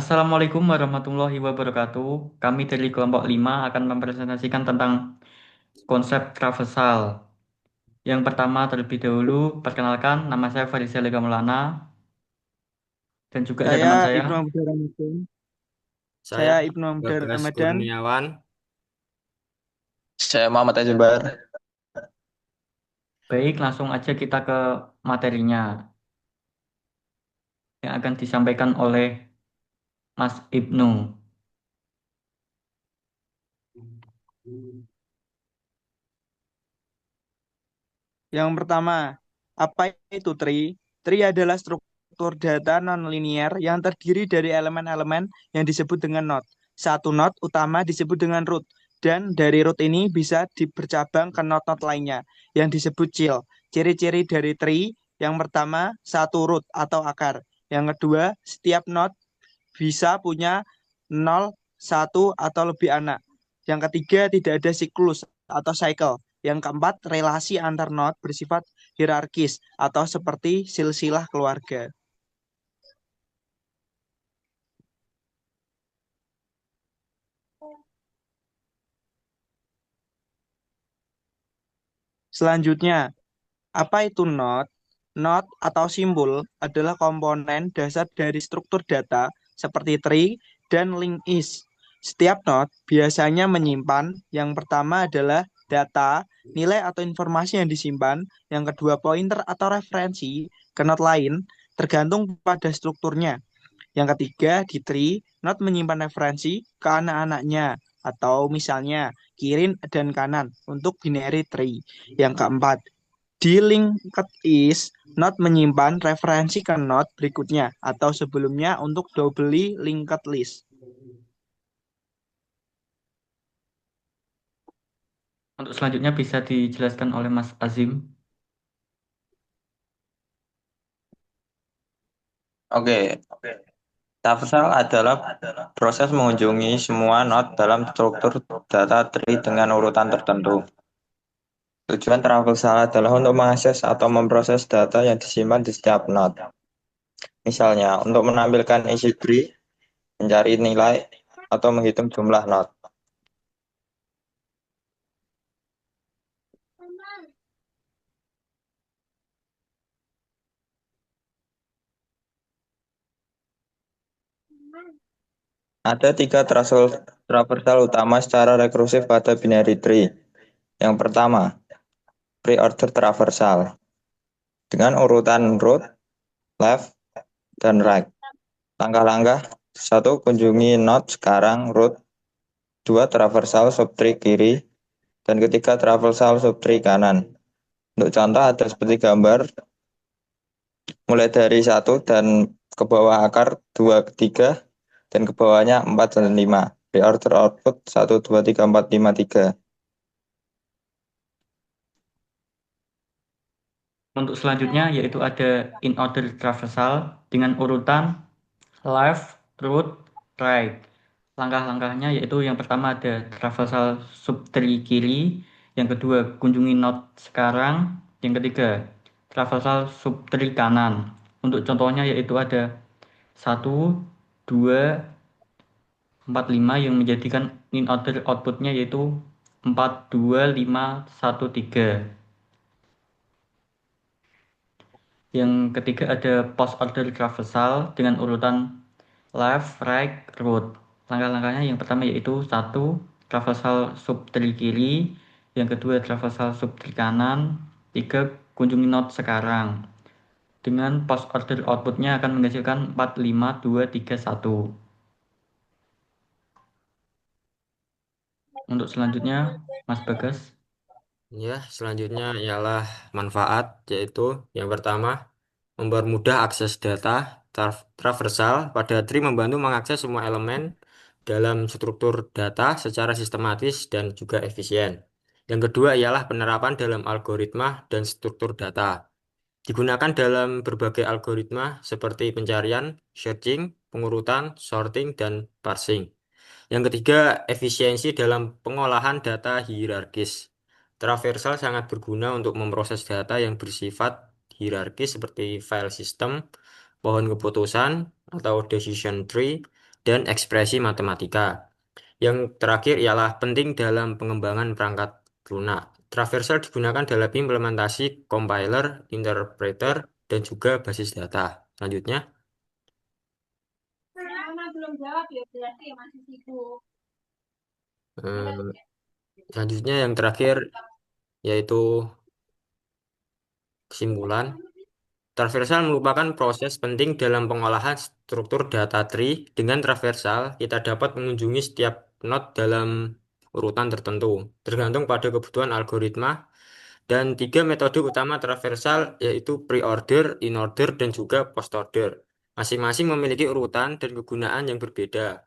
Assalamualaikum warahmatullahi wabarakatuh. Kami dari kelompok 5 akan mempresentasikan tentang konsep traversal. Yang pertama terlebih dahulu, perkenalkan nama saya Farisal Lega Maulana dan juga ada Saya teman saya. Ibnu Abdul Ramadan. Saya Saya Ibnu Abdul Bagas Ramadan. Kurniawan. Saya Muhammad Azbar. Baik, langsung aja kita ke materinya yang akan disampaikan oleh Mas Ibnu. Yang pertama, apa itu tree? Tree adalah struktur data nonlinear yang terdiri dari elemen-elemen yang disebut dengan node. Satu node utama disebut dengan root, dan dari root ini bisa bercabang ke node-node lainnya yang disebut child. Ciri-ciri dari tree, yang pertama, satu root atau akar. Yang kedua, setiap node bisa punya 0, 1, atau lebih anak. Yang ketiga, tidak ada siklus atau cycle. Yang keempat, relasi antar node bersifat hierarkis atau seperti silsilah keluarga. Selanjutnya, apa itu node? Node atau simbol adalah komponen dasar dari struktur data seperti tree dan linked list. Setiap node biasanya menyimpan yang pertama adalah data, nilai atau informasi yang disimpan, yang kedua pointer atau referensi ke node lain tergantung pada strukturnya. Yang ketiga, di tree, node menyimpan referensi ke anak-anaknya atau misalnya kiri dan kanan untuk binary tree. Yang keempat, di linked list, node menyimpan referensi ke node berikutnya atau sebelumnya untuk doubly linked list. Untuk selanjutnya bisa dijelaskan oleh Mas Azim. Oke, traversal adalah proses mengunjungi semua node dalam struktur data tree dengan urutan tertentu. Tujuan traversal adalah untuk mengakses atau memproses data yang disimpan di setiap node. Misalnya, untuk menampilkan isi tree, mencari nilai, atau menghitung jumlah node. Ada tiga traversal utama secara rekursif pada binary tree. Yang pertama, pre-order traversal dengan urutan root, left, dan right. Langkah-langkah: satu, kunjungi node sekarang, root; dua, traversal subtree kiri; dan ketiga, traversal subtree kanan. Untuk contoh ada seperti gambar, mulai dari satu dan ke bawah akar, dua ke tiga, dan ke bawahnya 4 dan 5. Reorder output 1, 2, 3, 4, 5, 3. Untuk selanjutnya yaitu ada in order traversal dengan urutan left, root, right. Langkah-langkahnya yaitu yang pertama ada traversal subtree kiri, yang kedua kunjungi node sekarang, yang ketiga traversal subtree kanan. Untuk contohnya yaitu ada satu, 2, 4, 5 yang menjadikan in order outputnya yaitu 4, 2, 5, 1, 3. Yang ketiga ada post order traversal dengan urutan left, right, root. Langkah-langkahnya yang pertama yaitu satu, traversal subtree kiri, yang kedua traversal subtree kanan, tiga, kunjungi node sekarang. Dengan post order outputnya akan menghasilkan 4, 5, 2, 3, 1. Untuk selanjutnya, Mas Bagas. Ya, selanjutnya ialah manfaat, yaitu yang pertama, mempermudah akses data. Traversal pada tree membantu mengakses semua elemen dalam struktur data secara sistematis dan juga efisien. Yang kedua ialah penerapan dalam algoritma dan struktur data. Digunakan dalam berbagai algoritma seperti pencarian, searching, pengurutan, sorting, dan parsing. Yang ketiga, efisiensi dalam pengolahan data hierarkis. Traversal sangat berguna untuk memproses data yang bersifat hierarkis seperti file system, pohon keputusan, atau decision tree, dan ekspresi matematika. Yang terakhir ialah penting dalam pengembangan perangkat lunak. Traversal digunakan dalam implementasi compiler, interpreter, dan juga basis data. Selanjutnya, eh, selanjutnya yang terakhir yaitu kesimpulan. Traversal merupakan proses penting dalam pengolahan struktur data tree. Dengan traversal, kita dapat mengunjungi setiap node dalam urutan tertentu, tergantung pada kebutuhan algoritma. Dan tiga metode utama traversal yaitu pre-order, in-order, dan juga post-order. Masing-masing memiliki urutan dan kegunaan yang berbeda.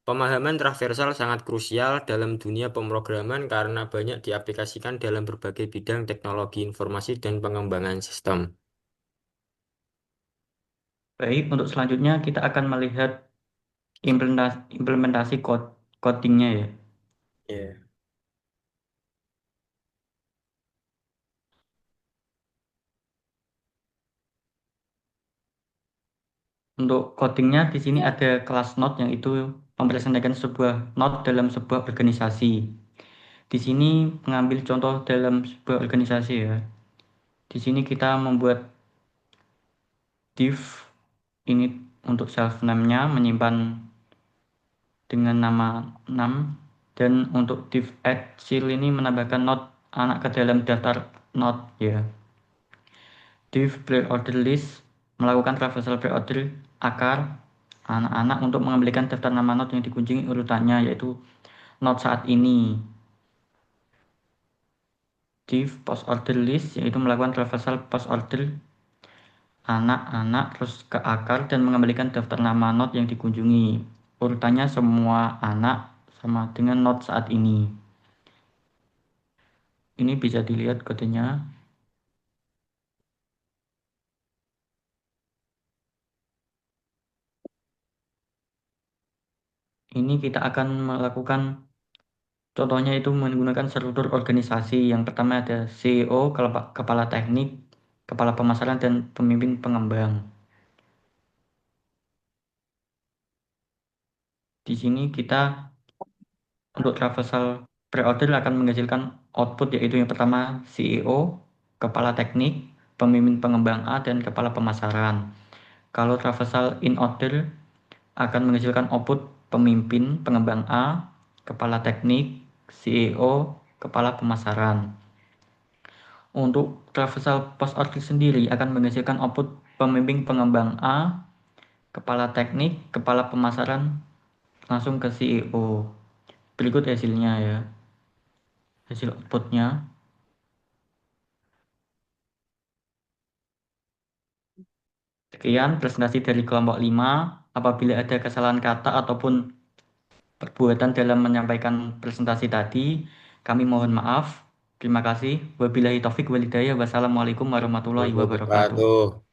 Pemahaman traversal sangat krusial dalam dunia pemrograman karena banyak diaplikasikan dalam berbagai bidang teknologi informasi dan pengembangan sistem. Baik, untuk selanjutnya kita akan melihat implementasi codingnya ya. Ya. Untuk codingnya di sini ada kelas node yang itu mempresentasikan sebuah node dalam sebuah organisasi. Di sini mengambil contoh dalam sebuah organisasi ya. Di sini kita membuat div ini untuk self name-nya menyimpan dengan nama num, dan untuk div add child ini menambahkan node anak ke dalam daftar node ya. Div pre-order list melakukan traversal pre-order akar anak-anak untuk mengembalikan daftar nama node yang dikunjungi urutannya yaitu node saat ini. Div post order list yaitu melakukan traversal post order anak-anak terus ke akar dan mengembalikan daftar nama node yang dikunjungi. Urutannya semua anak sama dengan node saat ini. Ini bisa dilihat kodenya. Ini kita akan melakukan contohnya itu menggunakan struktur organisasi. Yang pertama ada CEO, kepala teknik, kepala pemasaran, dan pemimpin pengembang. Di sini kita untuk traversal pre-order akan menghasilkan output yaitu yang pertama CEO, kepala teknik, pemimpin pengembang A, dan kepala pemasaran. Kalau traversal in order akan menghasilkan output pemimpin pengembang A, kepala teknik, CEO, kepala pemasaran. Untuk traversal post order sendiri akan menghasilkan output pemimpin pengembang A, kepala teknik, kepala pemasaran langsung ke CEO. Berikut hasilnya ya, hasil outputnya. Sekian presentasi dari kelompok 5. Apabila ada kesalahan kata ataupun perbuatan dalam menyampaikan presentasi tadi, kami mohon maaf. Terima kasih. Wabillahi taufik walhidayah. Wassalamualaikum warahmatullahi wabarakatuh. Wabarakatuh.